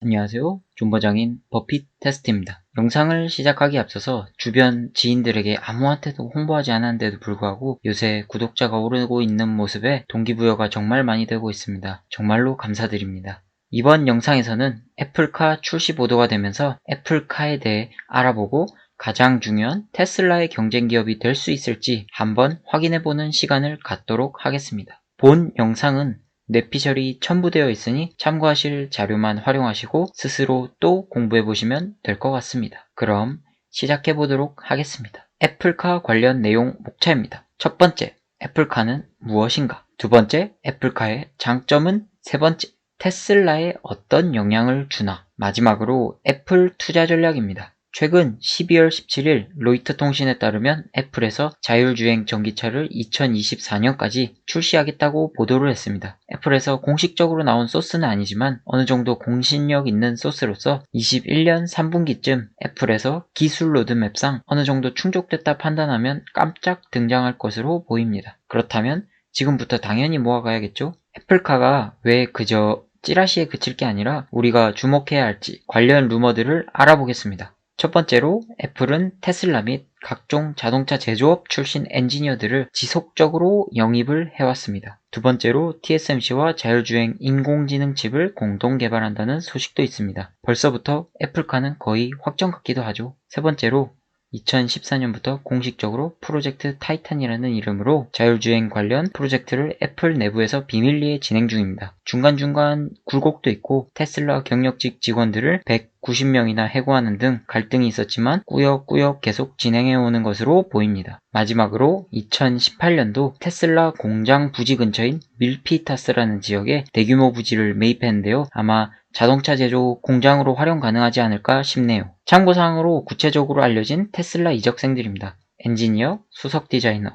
안녕하세요. 존버장인 버핏 테스트입니다. 영상을 시작하기 앞서서 주변 지인들에게 아무한테도 홍보하지 않았는데도 불구하고 요새 구독자가 오르고 있는 모습에 동기부여가 정말 많이 되고 있습니다. 정말로 감사드립니다. 이번 영상에서는 애플카 출시 보도가 되면서 애플카에 대해 알아보고 가장 중요한 테슬라의 경쟁 기업이 될 수 있을지 한번 확인해보는 시간을 갖도록 하겠습니다. 본 영상은 뇌피셜이 첨부되어 있으니 참고하실 자료만 활용하시고 스스로 또 공부해보시면 될 것 같습니다. 그럼 시작해보도록 하겠습니다. 애플카 관련 내용 목차입니다. 첫 번째, 애플카는 무엇인가? 두 번째, 애플카의 장점은? 세 번째, 테슬라에 어떤 영향을 주나? 마지막으로 애플 투자 전략입니다. 최근 12월 17일 로이터 통신에 따르면 애플에서 자율주행 전기차를 2024년까지 출시하겠다고 보도를 했습니다. 애플에서 공식적으로 나온 소스는 아니지만 어느 정도 공신력 있는 소스로서 21년 3분기쯤 애플에서 기술 로드맵상 어느 정도 충족됐다 판단하면 깜짝 등장할 것으로 보입니다. 그렇다면 지금부터 당연히 모아가야겠죠? 애플카가 왜 그저 찌라시에 그칠 게 아니라 우리가 주목해야 할지 관련 루머들을 알아보겠습니다. 첫 번째로 애플은 테슬라 및 각종 자동차 제조업 출신 엔지니어들을 지속적으로 영입을 해왔습니다. 두 번째로 TSMC와 자율주행 인공지능 칩을 공동 개발한다는 소식도 있습니다. 벌써부터 애플카는 거의 확정 같기도 하죠. 세 번째로 2014년부터 공식적으로 프로젝트 타이탄이라는 이름으로 자율주행 관련 프로젝트를 애플 내부에서 비밀리에 진행 중입니다. 중간중간 굴곡도 있고 테슬라 경력직 직원들을 190명이나 해고하는 등 갈등이 있었지만 꾸역꾸역 계속 진행해오는 것으로 보입니다. 마지막으로 2018년도 테슬라 공장 부지 근처인 밀피타스라는 지역에 대규모 부지를 매입했는데요. 아마 자동차 제조 공장으로 활용 가능하지 않을까 싶네요. 참고사항으로 구체적으로 알려진 테슬라 이적생들입니다. 엔지니어, 수석 디자이너,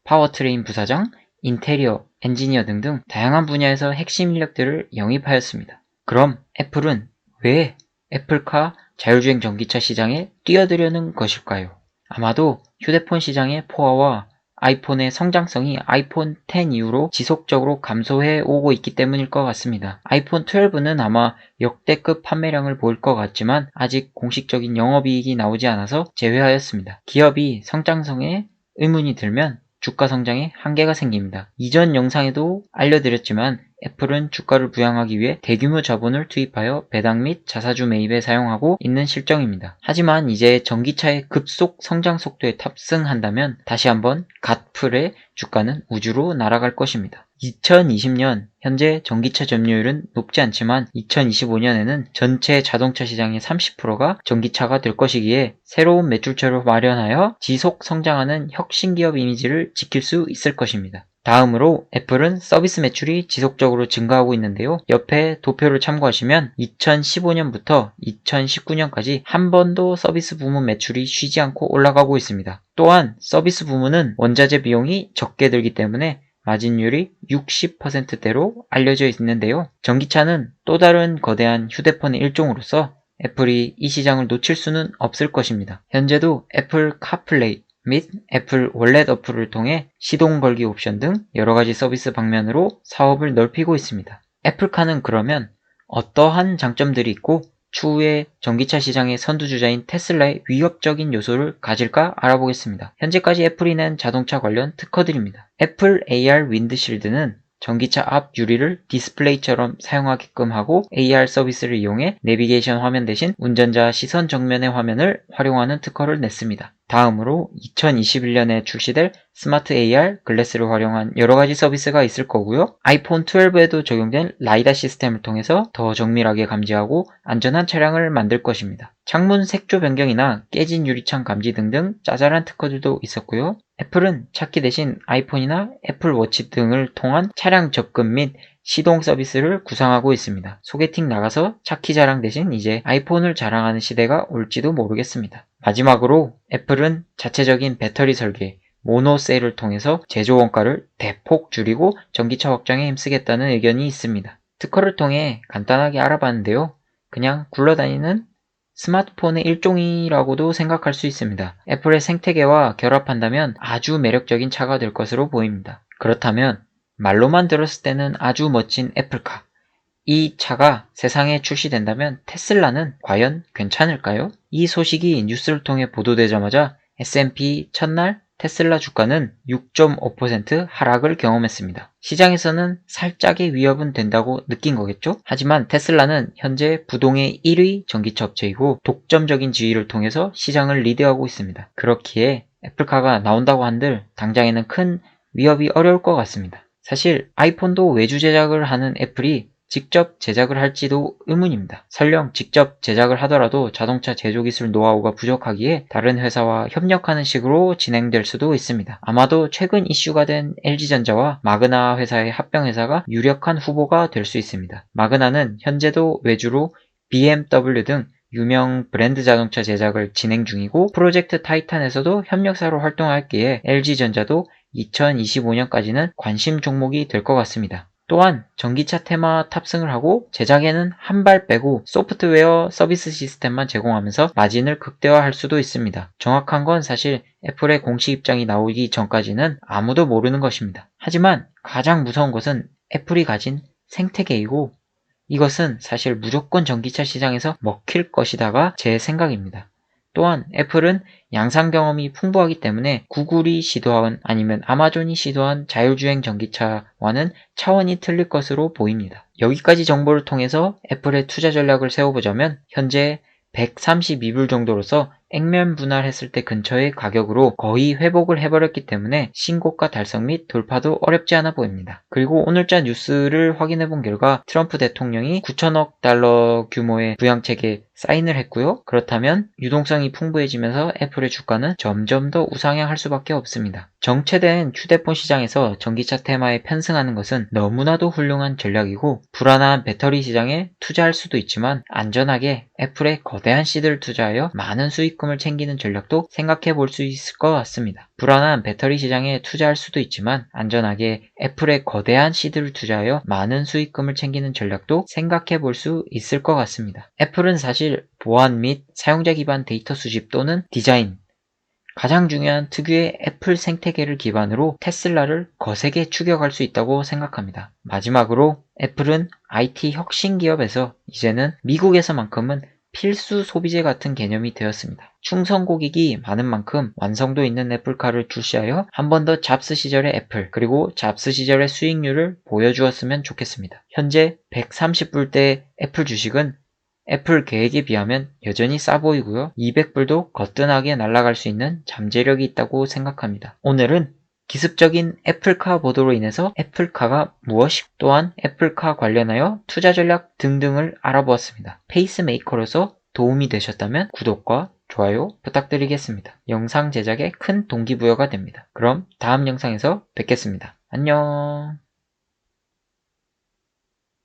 파워트레인 부사장, 인테리어, 엔지니어 등등 다양한 분야에서 핵심 인력들을 영입하였습니다. 그럼 애플은 왜 애플카 자율주행 전기차 시장에 뛰어들려는 것일까요? 아마도 휴대폰 시장의 포화와 아이폰의 성장성이 아이폰 10 이후로 지속적으로 감소해 오고 있기 때문일 것 같습니다. 아이폰 12는 아마 역대급 판매량을 보일 것 같지만 아직 공식적인 영업이익이 나오지 않아서 제외하였습니다. 기업이 성장성에 의문이 들면 주가 성장에 한계가 생깁니다. 이전 영상에도 알려드렸지만 애플은 주가를 부양하기 위해 대규모 자본을 투입하여 배당 및 자사주 매입에 사용하고 있는 실정입니다. 하지만 이제 전기차의 급속 성장 속도에 탑승한다면 다시 한번 갓플의 주가는 우주로 날아갈 것입니다. 2020년 현재 전기차 점유율은 높지 않지만 2025년에는 전체 자동차 시장의 30%가 전기차가 될 것이기에 새로운 매출처를 마련하여 지속 성장하는 혁신기업 이미지를 지킬 수 있을 것입니다. 다음으로 애플은 서비스 매출이 지속적으로 증가하고 있는데요. 옆에 도표를 참고하시면 2015년부터 2019년까지 한 번도 서비스 부문 매출이 쉬지 않고 올라가고 있습니다. 또한 서비스 부문은 원자재 비용이 적게 들기 때문에 마진율이 60%대로 알려져 있는데요. 전기차는 또 다른 거대한 휴대폰의 일종으로서 애플이 이 시장을 놓칠 수는 없을 것입니다. 현재도 애플 카플레이 및 애플 월렛 어플을 통해 시동 걸기 옵션 등 여러가지 서비스 방면으로 사업을 넓히고 있습니다. 애플카는 그러면 어떠한 장점들이 있고 추후에 전기차 시장의 선두주자인 테슬라의 위협적인 요소를 가질까 알아보겠습니다. 현재까지 애플이 낸 자동차 관련 특허들입니다. 애플 AR 윈드실드는 전기차 앞 유리를 디스플레이처럼 사용하게끔 하고 AR 서비스를 이용해 내비게이션 화면 대신 운전자 시선 정면의 화면을 활용하는 특허를 냈습니다. 다음으로 2021년에 출시될 스마트 AR 글래스를 활용한 여러가지 서비스가 있을 거고요. 아이폰 12에도 적용된 라이다 시스템을 통해서 더 정밀하게 감지하고 안전한 차량을 만들 것입니다. 창문 색조 변경이나 깨진 유리창 감지 등등 짜잘한 특허들도 있었고요. 애플은 차키 대신 아이폰이나 애플워치 등을 통한 차량 접근 및 시동 서비스를 구상하고 있습니다. 소개팅 나가서 차키 자랑 대신 이제 아이폰을 자랑하는 시대가 올지도 모르겠습니다. 마지막으로 애플은 자체적인 배터리 설계, 모노셀을 통해서 제조 원가를 대폭 줄이고 전기차 확장에 힘쓰겠다는 의견이 있습니다. 특허를 통해 간단하게 알아봤는데요. 그냥 굴러다니는 스마트폰의 일종이라고도 생각할 수 있습니다. 애플의 생태계와 결합한다면 아주 매력적인 차가 될 것으로 보입니다. 그렇다면 말로만 들었을 때는 아주 멋진 애플카, 이 차가 세상에 출시된다면 테슬라는 과연 괜찮을까요? 이 소식이 뉴스를 통해 보도되자마자 S&P 첫날 테슬라 주가는 6.5% 하락을 경험했습니다. 시장에서는 살짝의 위협은 된다고 느낀 거겠죠? 하지만 테슬라는 현재 부동의 1위 전기차 업체이고 독점적인 지위를 통해서 시장을 리드하고 있습니다. 그렇기에 애플카가 나온다고 한들 당장에는 큰 위협이 어려울 것 같습니다. 사실 아이폰도 외주 제작을 하는 애플이 직접 제작을 할지도 의문입니다. 설령 직접 제작을 하더라도 자동차 제조 기술 노하우가 부족하기에 다른 회사와 협력하는 식으로 진행될 수도 있습니다. 아마도 최근 이슈가 된 LG전자와 마그나 회사의 합병회사가 유력한 후보가 될 수 있습니다. 마그나는 현재도 외주로 BMW 등 유명 브랜드 자동차 제작을 진행 중이고 프로젝트 타이탄에서도 협력사로 활동하기에 LG전자도 2025년까지는 관심 종목이 될 것 같습니다. 또한 전기차 테마 탑승을 하고 제작에는 한 발 빼고 소프트웨어 서비스 시스템만 제공하면서 마진을 극대화할 수도 있습니다. 정확한 건 사실 애플의 공식 입장이 나오기 전까지는 아무도 모르는 것입니다. 하지만 가장 무서운 것은 애플이 가진 생태계이고 이것은 사실 무조건 전기차 시장에서 먹힐 것이다가 제 생각입니다. 또한 애플은 양산 경험이 풍부하기 때문에 구글이 시도한 아니면 아마존이 시도한 자율주행 전기차와는 차원이 틀릴 것으로 보입니다. 여기까지 정보를 통해서 애플의 투자 전략을 세워보자면 현재 132불 정도로서 액면 분할했을 때 근처의 가격으로 거의 회복을 해버렸기 때문에 신고가 달성 및 돌파도 어렵지 않아 보입니다. 그리고 오늘자 뉴스를 확인해 본 결과 트럼프 대통령이 9천억 달러 규모의 부양책에 사인을 했고요. 그렇다면 유동성이 풍부해지면서 애플의 주가는 점점 더 우상향할 수밖에 없습니다. 정체된 휴대폰 시장에서 전기차 테마에 편승하는 것은 너무나도 훌륭한 전략이고 불안한 배터리 시장에 투자할 수도 있지만 안전하게 애플의 거대한 시드를 투자하여 많은 수익금을 챙기는 전략도 생각해 볼 수 있을 것 같습니다. 불안한 배터리 시장에 투자할 수도 있지만 안전하게 애플의 거대한 시드를 투자하여 많은 수익금을 챙기는 전략도 생각해 볼 수 있을 것 같습니다. 애플은 사실 보안 및 사용자 기반 데이터 수집 또는 디자인, 가장 중요한 특유의 애플 생태계를 기반으로 테슬라를 거세게 추격할 수 있다고 생각합니다. 마지막으로 애플은 IT 혁신 기업에서 이제는 미국에서만큼은 필수 소비재 같은 개념이 되었습니다. 충성 고객이 많은 만큼 완성도 있는 애플카를 출시하여 한 번 더 잡스 시절의 애플 그리고 잡스 시절의 수익률을 보여주었으면 좋겠습니다. 현재 130불대 애플 주식은 애플 계획에 비하면 여전히 싸 보이고요. 200불도 거뜬하게 날아갈 수 있는 잠재력이 있다고 생각합니다. 오늘은 기습적인 애플카 보도로 인해서 애플카가 무엇이 또한 애플카 관련하여 투자 전략 등등을 알아보았습니다. 페이스메이커로서 도움이 되셨다면 구독과 좋아요 부탁드리겠습니다. 영상 제작에 큰 동기부여가 됩니다. 그럼 다음 영상에서 뵙겠습니다. 안녕.